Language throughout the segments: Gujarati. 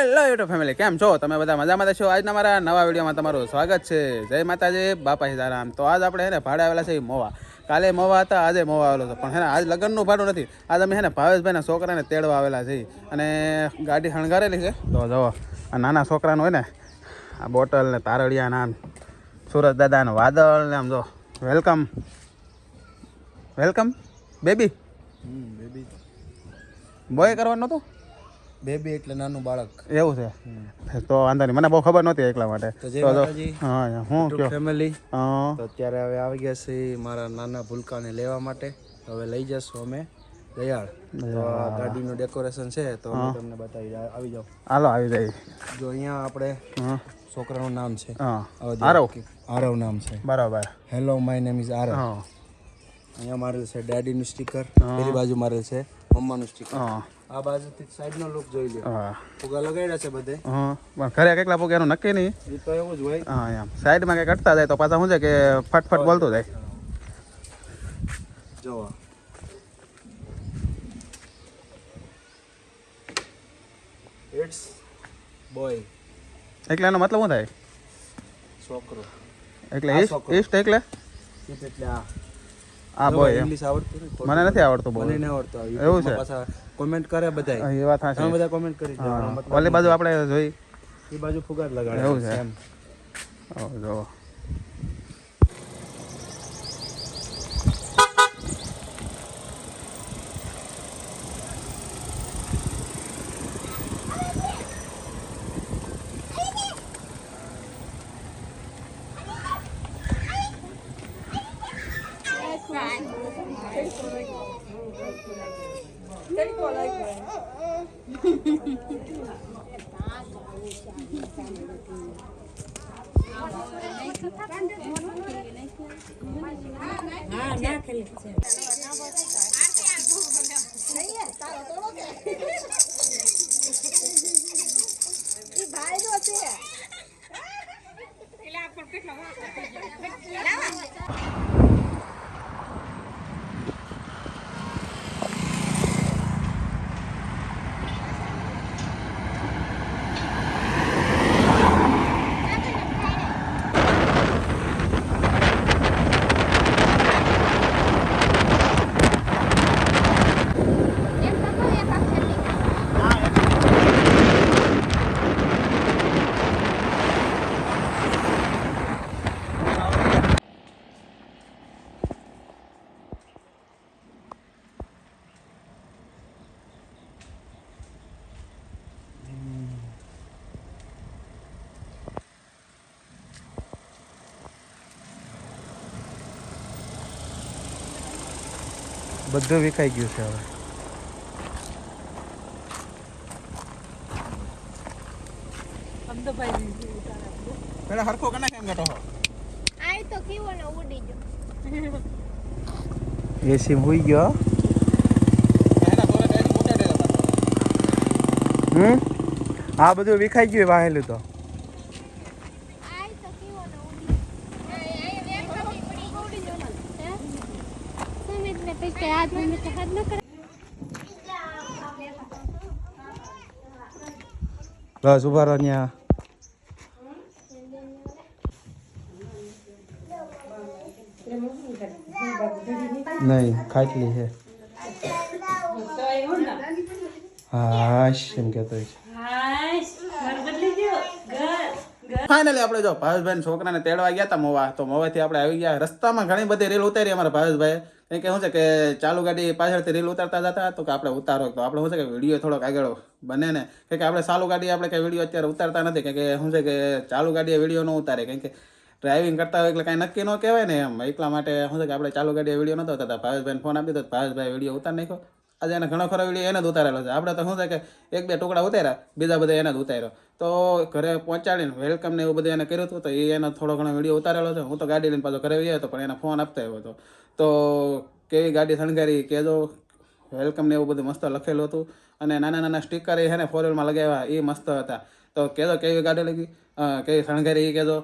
હેલો યુટ્યુબ ફેમિલી, કેમ છો તમે? બધા મજામાં છો? આજના મારા નવા વિડીયોમાં તમારું સ્વાગત છે. જય માતાજી, બાપા સીતારામ. તો આજ આપણે હે ને ભાડે આવેલા છે મોવા. કાલે મોવા હતા, આજે મોવા આવેલો હતો, પણ હે ને આજ લગ્નનું ભાડું નથી. આજ અમે હે ને ભાવેશભાઈના છોકરાને તેડવા આવેલા છીએ અને ગાડી શણગારેલી છે. તો જુઓ, આ નાના છોકરાનું હોય ને આ બોટલ ને તારડિયા નામ સુરત દાદાનો વાદળ ને આમ જો welcome welcome baby baby boy કરવાનું નહોતું. બેબી એટલે નાનું બાળક એવું છે, તો વાંધો નહીં, મને બહુ ખબર નહોતી એટલા માટે. તો જય માતાજી. હા, હું કયો ફેમિલી. હા, તો અત્યારે હવે આવી ગયા છે મારા નાના ભૂલકાને લેવા માટે. હવે લઈ જશું અમે દયાળ. તો આ ગાડીનું ડેકોરેશન છે તો અમે તમને બતાવી આવી જાઓ. હાલો આવી જાય. જો અહીંયા આપણે છોકરાનું નામ છે આરવ. આરવ નામ છે. બરાબર. Hello, my name is Aarav. અહીંયા મારેલ છે ડેડીનું સ્ટીકર, પેલી બાજુ મારેલ છે મમ્માનું સ્ટીકર. આ બાજુથી સાઈડનો લુક જોઈ લો. ફુગા લગાડ્યા છે બધે. પણ ઘરે કેટલા ફુગા એનું નક્કી નહીં. એ તો એવું જ હોય. હા, એમ સાઈડમાં કંઈક અટતા જાય તો પાછા શું છે કે ફટફટ બોલતું જાય. જો ઇટ્સ બોય એટલે એનો મતલબ શું થાય? છોકરો એટલે ઈસ્ટ એટલે એટલે આ બોય એમ. ઇંગ્લિશ આવડતું નથી. મને નથી આવડતું બોલ. મને ન આવડતું. એવું છે. પાછા કોમેન્ટ કરે બધા. એ વાત તમે સાચી. બધા કોમેન્ટ કરી દો. ઓલી બાજુ આપણે જોઈ એ બાજુ ફુગાર લગાડે એવું છે. એમ. જો બધું વિખાઈ ગયું છે હવે. પેલા હરખો કના કેમ ગટો હો? આય તો કેવો ને ઉડી ગયો. એસી હોઈ ગયો. એના દોરે કઈ મોટા દે હતા. આ બધું વિખાઈ ગયું વાહેલું તો. આય તો કેવો ને ઉડી. આય એક પડી ઉડી ગયો ને. સમિત ને પૈસે હાથ ન કરે. બસ ઉભા રહો ત્યાં. નહીં ખાટલી છે. હાશ એમ કહેતો છે. ફાઇનલી આપણે જો ભાવેશભાઈ છોકરાને તેડવા ગયા હતા મોવા. તો મોવાથી આપણે આવી ગયા. રસ્તામાં ઘણી બધી રીલ ઉતારી અમારા ભાવેશભાઈ. કેમ કે શું છે કે ચાલુ ગાડી પાછળથી રીલ ઉતારતા જતા તો કે આપણે ઉતારો. તો આપણે શું છે કે વિડીયો થોડોક આગળ બને ને. કે આપણે ચાલુ ગાડી આપણે કઈ વિડીયો અત્યારે ઉતારતા નથી. કે શું છે કે ચાલુ ગાડીએ વિડીયો ન ઉતારે. કેમ કે ડ્રાઇવિંગ કરતા હોય એટલે કાંઈ નક્કી ન કહેવાય ને એમ. એટલા માટે શું છે કે આપણે ચાલુ ગાડીએ વિડીયો નતો ઉતારતા. ભાવેશભાઈને ફોન આપી દીધો, ભાવેશભાઈ વિડીયો ઉતાર નાખ્યો. આજે એને ઘણો ખરો વિડીયો એને જ ઉતારેલો છે. આપણે તો શું છે કે એક બે ટુકડા ઉતાર્યા, બીજા બધા એને જ ઉતાર્યો. તો ઘરે પહોંચાડીને વેલકમ ને એવું બધું એને કર્યું હતું. તો એનો થોડો ઘણો વિડીયો ઉતારેલો છે. હું તો ગાડી લઈને પાછો ઘરે આવ્યો હતો, પણ એને ફોન આપતા આવ્યો હતો. તો કેવી ગાડી શણગારી કહેજો. વેલકમ ને એવું બધું મસ્ત લખેલું હતું. અને નાના નાના સ્ટીકર એ છે ને 4 વ્હીલમાં લગાવ્યા, એ મસ્ત હતા. તો કહેજો કેવી ગાડી લગી, કેવી શણગારી એ કહેજો.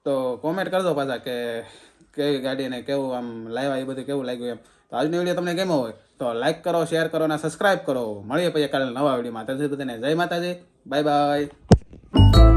તો કોમેન્ટ કરજો પાછા કે કેવી ગાડી અને કેવું આમ લાવ્યા એ બધું કેવું લાગ્યું એમ. તો આજનો વિડીયો તમને ગમ્યો હોય તો લાઈક કરો, શેર કરો અને સબસ્ક્રાઈબ કરો. મળીએ પછી કાલે નવા વિડીયોમાં. ત્યાં સુધી બધાને જય માતાજી, બાય બાય.